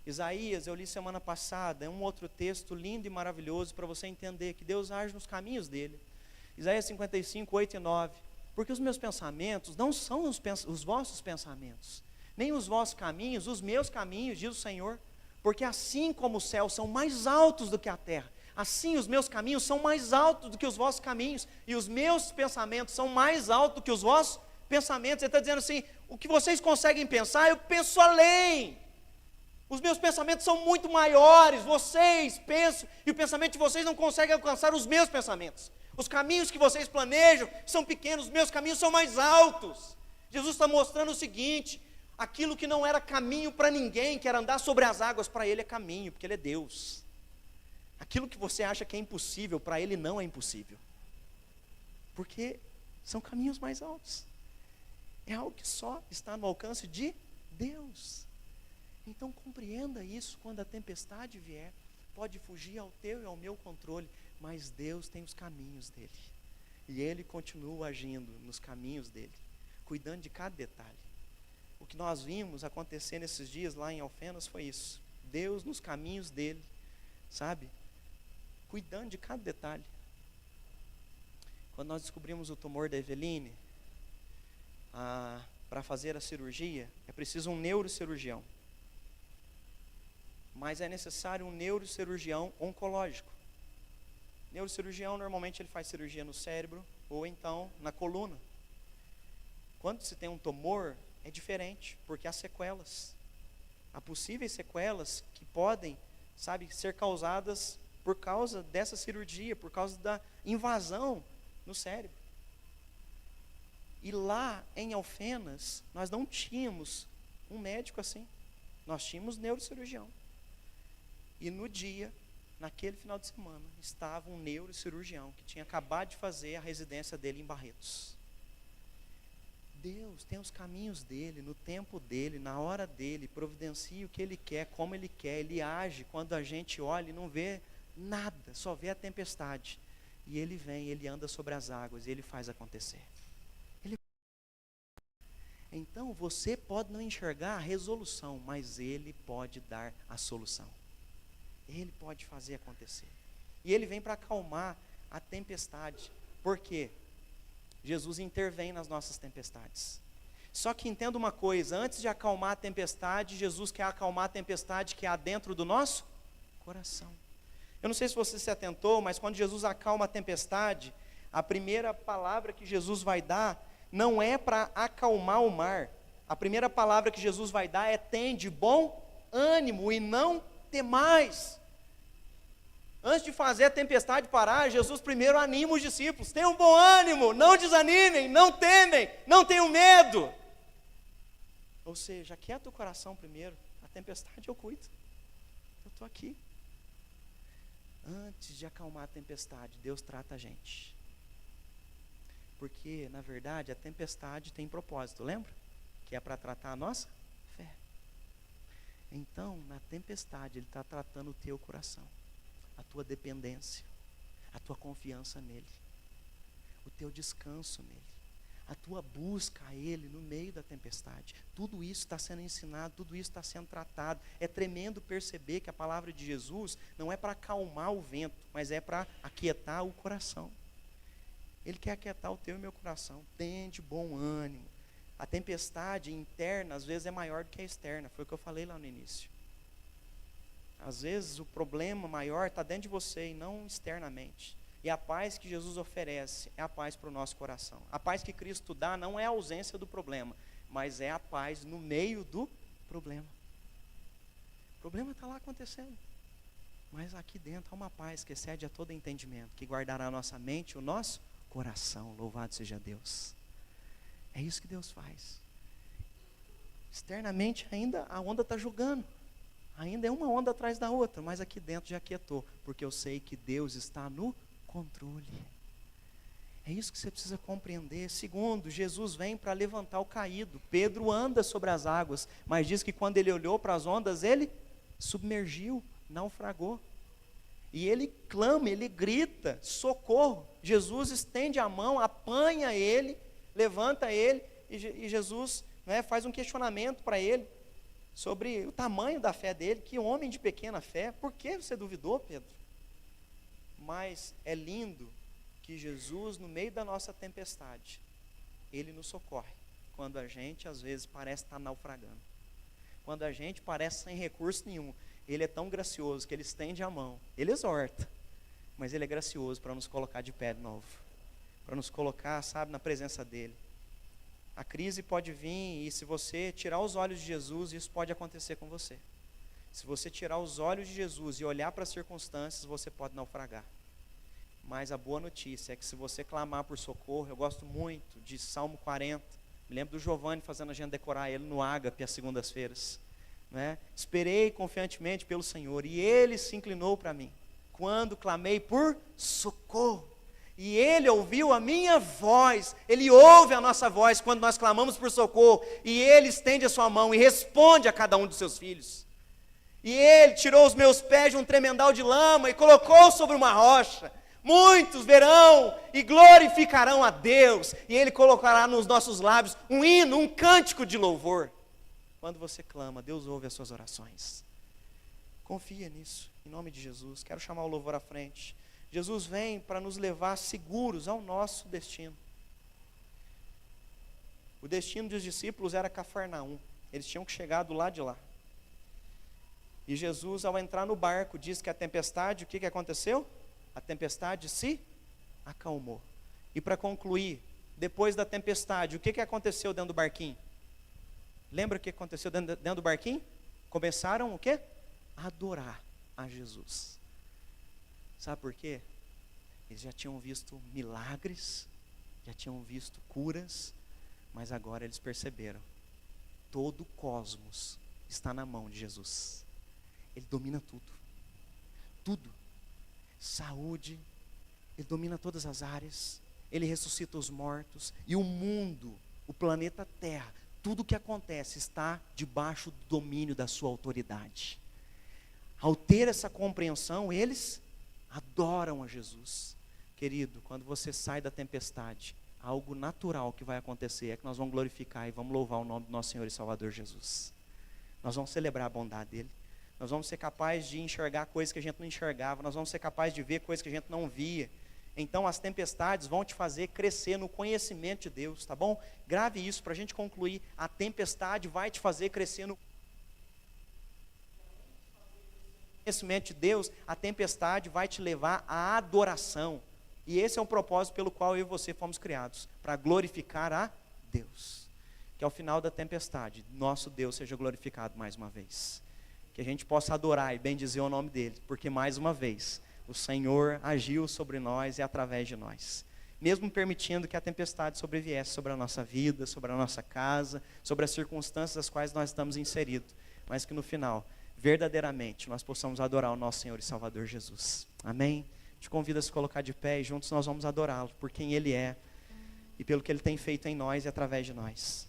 Isaías, eu li semana passada, é um outro texto lindo e maravilhoso para você entender que Deus age nos caminhos dEle. Isaías 55, 8 e 9. Porque os meus pensamentos não são os vossos pensamentos, nem os vossos caminhos, os meus caminhos, diz o Senhor. Porque assim como os céus são mais altos do que a terra, assim os meus caminhos são mais altos do que os vossos caminhos, e os meus pensamentos são mais altos do que os vossos pensamentos. Ele está dizendo assim, o que vocês conseguem pensar, eu penso além. Os meus pensamentos são muito maiores, vocês pensam, e o pensamento de vocês não consegue alcançar os meus pensamentos. Os caminhos que vocês planejam são pequenos, os meus caminhos são mais altos. Jesus está mostrando o seguinte, aquilo que não era caminho para ninguém, que era andar sobre as águas, para Ele é caminho, porque Ele é Deus. Aquilo que você acha que é impossível, para Ele não é impossível. Porque são caminhos mais altos. É algo que só está no alcance de Deus. Então compreenda isso, quando a tempestade vier, pode fugir ao teu e ao meu controle, mas Deus tem os caminhos dEle. E Ele continua agindo nos caminhos dEle, cuidando de cada detalhe. O que nós vimos acontecer nesses dias lá em Alfenas foi isso. Deus nos caminhos dEle, sabe? Cuidando de cada detalhe. Quando nós descobrimos o tumor da Eveline, para fazer a cirurgia, é preciso um neurocirurgião. Mas é necessário um neurocirurgião oncológico. Neurocirurgião, normalmente ele faz cirurgia no cérebro, ou então na coluna. Quando se tem um tumor, é diferente, porque há sequelas. Há possíveis sequelas que podem, ser causadas por causa dessa cirurgia, por causa da invasão no cérebro. E lá em Alfenas, nós não tínhamos um médico assim. Nós tínhamos neurocirurgião. E no dia, naquele final de semana, estava um neurocirurgião que tinha acabado de fazer a residência dele em Barretos. Deus tem os caminhos dele, no tempo dele, na hora dele, providencia o que ele quer, como ele quer, ele age quando a gente olha e não vê nada, só vê a tempestade. E ele vem, ele anda sobre as águas, e ele faz acontecer. Então você pode não enxergar a resolução, mas ele pode dar a solução. Ele pode fazer acontecer. E ele vem para acalmar a tempestade. Por quê? Jesus intervém nas nossas tempestades. Só que entenda uma coisa, antes de acalmar a tempestade, Jesus quer acalmar a tempestade que há dentro do nosso coração. Eu não sei se você se atentou, mas quando Jesus acalma a tempestade, a primeira palavra que Jesus vai dar não é para acalmar o mar. A primeira palavra que Jesus vai dar é: tende bom ânimo e não temais. Antes de fazer a tempestade parar, Jesus primeiro anima os discípulos: tenham bom ânimo, não desanimem, não temem, não tenham medo. Ou seja, aquieta o coração primeiro, a tempestade eu cuido, eu estou aqui. Antes de acalmar a tempestade, Deus trata a gente. Porque, na verdade, a tempestade tem propósito, lembra? Que é para tratar a nossa fé. Então, na tempestade, Ele está tratando o teu coração. a tua dependência, a tua confiança nele, o teu descanso nele, a tua busca a ele no meio da tempestade. Tudo isso está sendo ensinado, tudo isso está sendo tratado. É tremendo perceber que a palavra de Jesus não é para acalmar o vento, mas é para aquietar o coração. Ele quer aquietar o teu e o meu coração. Tende bom ânimo. A tempestade interna às vezes é maior do que a externa, foi o que eu falei lá no início. Às vezes o problema maior está dentro de você e não externamente. E a paz que Jesus oferece é a paz para o nosso coração. A paz que Cristo dá não é a ausência do problema, mas é a paz no meio do problema. O problema está lá acontecendo, mas aqui dentro há uma paz que excede a todo entendimento, que guardará a nossa mente e o nosso coração. Louvado seja Deus. É isso que Deus faz. Externamente ainda a onda está jogando. Ainda é uma onda atrás da outra, mas aqui dentro já aquietou, porque eu sei que Deus está no controle. É isso que você precisa compreender. Segundo, Jesus vem para levantar o caído. Pedro anda sobre as águas, mas diz que quando ele olhou para as ondas, ele submergiu, naufragou. E ele clama, ele grita, socorro. Jesus estende a mão, apanha ele, levanta ele, e Jesus, né, faz um questionamento para ele, sobre o tamanho da fé dele. Que homem de pequena fé, por que você duvidou, Pedro? Mas é lindo que Jesus, no meio da nossa tempestade, ele nos socorre, quando a gente às vezes parece estar naufragando, quando a gente parece sem recurso nenhum. Ele é tão gracioso que ele estende a mão, ele exorta, mas ele é gracioso para nos colocar de pé de novo, para nos colocar, sabe, na presença dele. A crise pode vir, e se você tirar os olhos de Jesus, isso pode acontecer com você. Se você tirar os olhos de Jesus e olhar para as circunstâncias, você pode naufragar. Mas a boa notícia é que se você clamar por socorro, eu gosto muito de Salmo 40, me lembro do Giovanni fazendo a gente decorar ele no Ágape às segundas-feiras, né? Esperei confiantemente pelo Senhor, e Ele se inclinou para mim, quando clamei por socorro. E Ele ouviu a minha voz. Ele ouve a nossa voz quando nós clamamos por socorro, e Ele estende a sua mão e responde a cada um dos seus filhos. E Ele tirou os meus pés de um tremendal de lama e colocou sobre uma rocha. Muitos verão e glorificarão a Deus, e Ele colocará nos nossos lábios um hino, um cântico de louvor. Quando você clama, Deus ouve as suas orações. Confia nisso, em nome de Jesus. Quero chamar o louvor à frente. Jesus vem para nos levar seguros ao nosso destino. O destino dos discípulos era Cafarnaum. Eles tinham que chegar do lado de lá. E Jesus, ao entrar no barco, diz que a tempestade, o que aconteceu? A tempestade se acalmou. E para concluir, depois da tempestade, o que aconteceu dentro do barquinho? Lembra o que aconteceu dentro do barquinho? Começaram o quê? A adorar a Jesus. Sabe por quê? Eles já tinham visto milagres, já tinham visto curas, mas agora eles perceberam, todo o cosmos está na mão de Jesus. Ele domina tudo, tudo. Saúde, Ele domina todas as áreas, Ele ressuscita os mortos, e o mundo, o planeta Terra, tudo o que acontece está debaixo do domínio da sua autoridade. Ao ter essa compreensão, eles adoram a Jesus. Querido, quando você sai da tempestade, algo natural que vai acontecer é que nós vamos glorificar e vamos louvar o nome do nosso Senhor e Salvador Jesus. Nós vamos celebrar a bondade dEle. Nós vamos ser capazes de enxergar coisas que a gente não enxergava. Nós vamos ser capazes de ver coisas que a gente não via. Então as tempestades vão te fazer crescer no conhecimento de Deus, tá bom? Grave isso para a gente concluir. A tempestade vai te fazer crescer no conhecimento de Deus. A tempestade vai te levar à adoração. E esse é o propósito pelo qual eu e você fomos criados, para glorificar a Deus. Que ao final da tempestade, nosso Deus seja glorificado mais uma vez. Que a gente possa adorar e bendizer o nome dEle, porque mais uma vez, o Senhor agiu sobre nós e através de nós. Mesmo permitindo que a tempestade sobreviesse sobre a nossa vida, sobre a nossa casa, sobre as circunstâncias das quais nós estamos inseridos. Mas que no final, verdadeiramente, nós possamos adorar o nosso Senhor e Salvador Jesus. Amém? Te convido a se colocar de pé e juntos nós vamos adorá-lo por quem Ele é e pelo que Ele tem feito em nós e através de nós.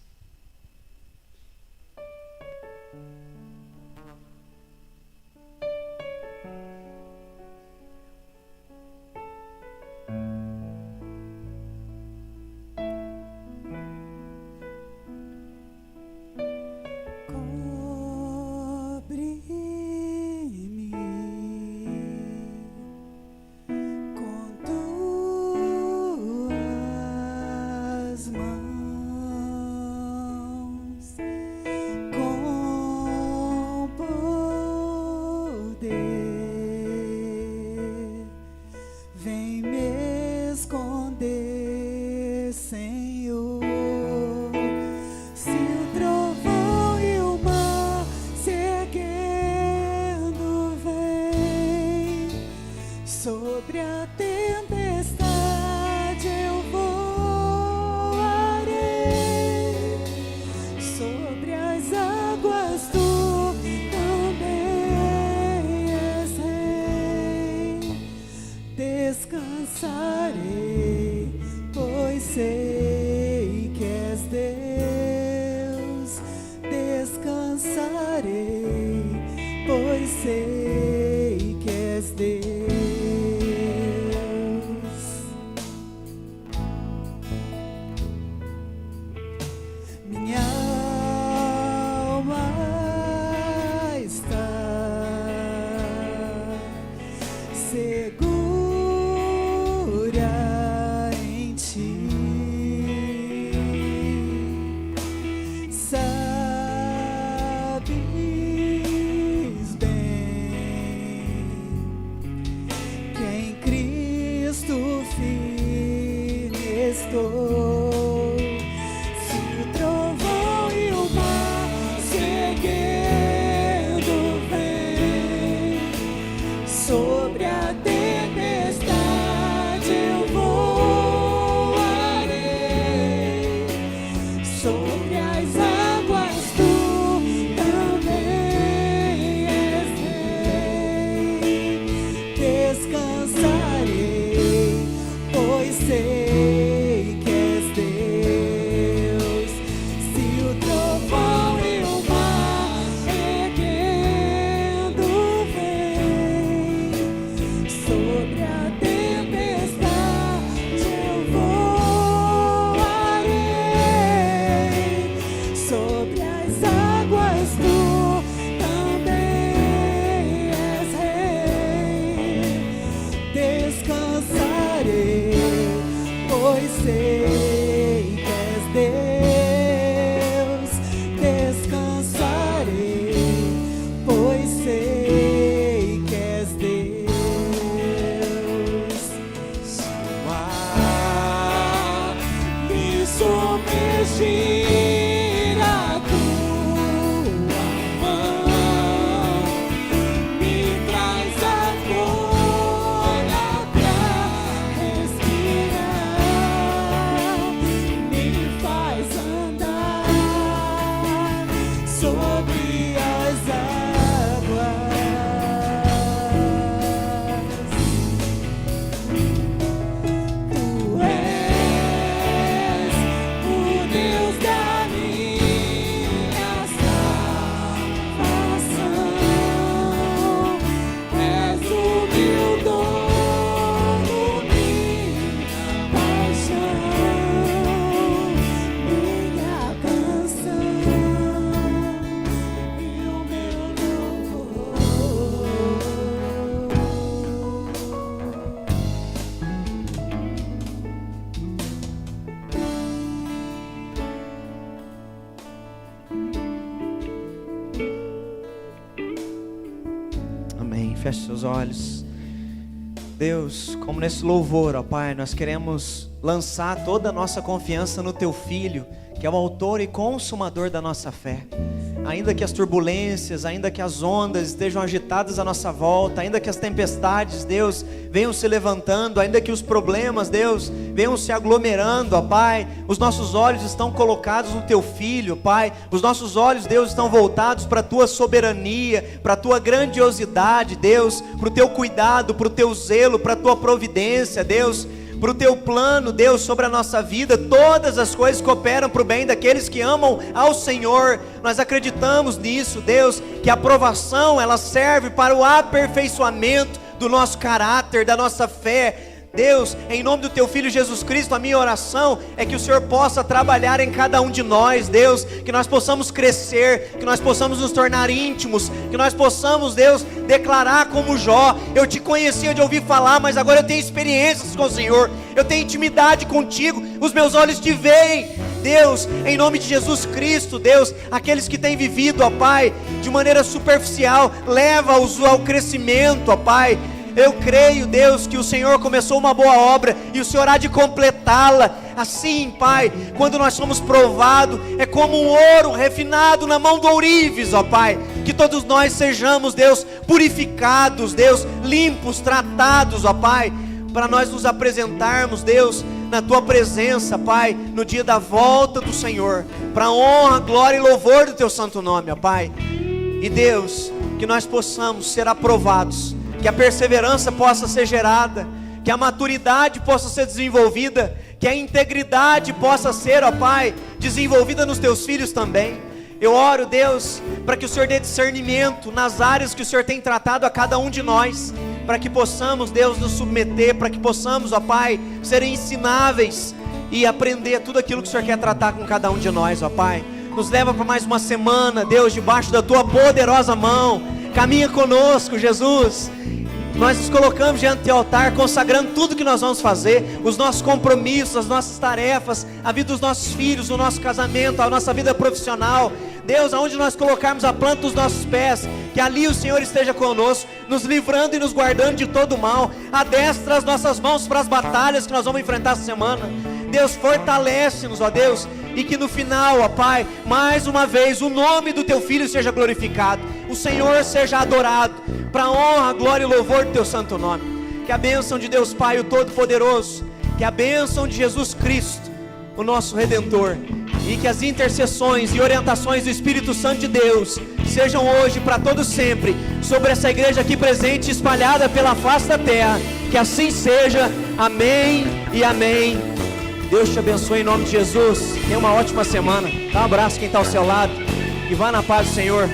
sei que és Deus. Minha alma está segura em ti. Sabes bem que em Cristo firme estou. Se o trovão e o mar seguindo vem, sobre a tempestade eu voarei, sobre as águas tu também és rei. Descansarei, pois sei que és Deus. Se o trovão e o mar erguendo vem, sobre a tempestade eu voarei, sobre as águas tu também és rei. Descansarei, pois sei que és Deus. Descansarei, pois sei que és Deus. Se o mar me submergir, a tua mão me traz a folha pra respirar, me faz andar sobre as águas. Tu és o Deus da minha salvação, és o meu dono, minha paixão, minha canção e o meu louvor. Amém. Feche seus olhos. Deus, como nesse louvor, ó Pai, nós queremos lançar toda a nossa confiança no Teu Filho, que é o autor e consumador da nossa fé. Ainda que as turbulências, ainda que as ondas estejam agitadas à nossa volta, ainda que as tempestades, Deus, venham se levantando, ainda que os problemas, Deus, venham se aglomerando, ó Pai, os nossos olhos estão colocados no Teu Filho, Pai, os nossos olhos, Deus, estão voltados para a Tua soberania, para a Tua grandiosidade, Deus, para o Teu cuidado, para o Teu zelo, para a Tua providência, Deus, para o Teu plano, Deus, sobre a nossa vida. Todas as coisas cooperam para o bem daqueles que amam ao Senhor. Nós acreditamos nisso, Deus, que a aprovação, ela serve para o aperfeiçoamento do nosso caráter, da nossa fé. Deus, em nome do Teu Filho Jesus Cristo, a minha oração é que o Senhor possa trabalhar em cada um de nós, Deus, que nós possamos crescer, que nós possamos nos tornar íntimos, que nós possamos, Deus, declarar como Jó: eu te conhecia de ouvir falar, mas agora eu tenho experiências com o Senhor, eu tenho intimidade contigo, os meus olhos te veem. Deus, em nome de Jesus Cristo, Deus, aqueles que têm vivido, ó Pai, de maneira superficial, leva-os ao crescimento, ó Pai. Eu creio, Deus, que o Senhor começou uma boa obra e o Senhor há de completá-la. Assim, Pai, quando nós somos provados, é como um ouro refinado na mão do ourives, ó Pai. Que todos nós sejamos, Deus, purificados, Deus, limpos, tratados, ó Pai, para nós nos apresentarmos, Deus, na Tua presença, Pai, no dia da volta do Senhor, para a honra, glória e louvor do Teu santo nome, ó Pai. E Deus, que nós possamos ser aprovados, que a perseverança possa ser gerada, que a maturidade possa ser desenvolvida, que a integridade possa ser, ó Pai, desenvolvida nos Teus filhos também. Eu oro, Deus, para que o Senhor dê discernimento nas áreas que o Senhor tem tratado a cada um de nós, para que possamos, Deus, nos submeter, para que possamos, ó Pai, ser ensináveis e aprender tudo aquilo que o Senhor quer tratar com cada um de nós, ó Pai. Nos leva para mais uma semana, Deus, debaixo da Tua poderosa mão. Caminha conosco, Jesus. Nós nos colocamos diante do Teu altar, consagrando tudo que nós vamos fazer, os nossos compromissos, as nossas tarefas, a vida dos nossos filhos, o nosso casamento, a nossa vida profissional. Deus, aonde nós colocarmos a planta dos nossos pés, que ali o Senhor esteja conosco, nos livrando e nos guardando de todo mal. Adestra as nossas mãos para as batalhas que nós vamos enfrentar essa semana. Deus, fortalece-nos, ó Deus, e que no final, ó Pai, mais uma vez o nome do Teu Filho seja glorificado, o Senhor seja adorado, para a honra, glória e louvor do Teu santo nome. Que a bênção de Deus Pai, o Todo-Poderoso, que a bênção de Jesus Cristo, o nosso Redentor, e que as intercessões e orientações do Espírito Santo de Deus sejam hoje para todos sempre sobre essa igreja aqui presente, espalhada pela face da terra. Que assim seja. Amém e amém. Deus te abençoe em nome de Jesus. Tenha uma ótima semana. Dá um abraço quem está ao seu lado e vá na paz do Senhor.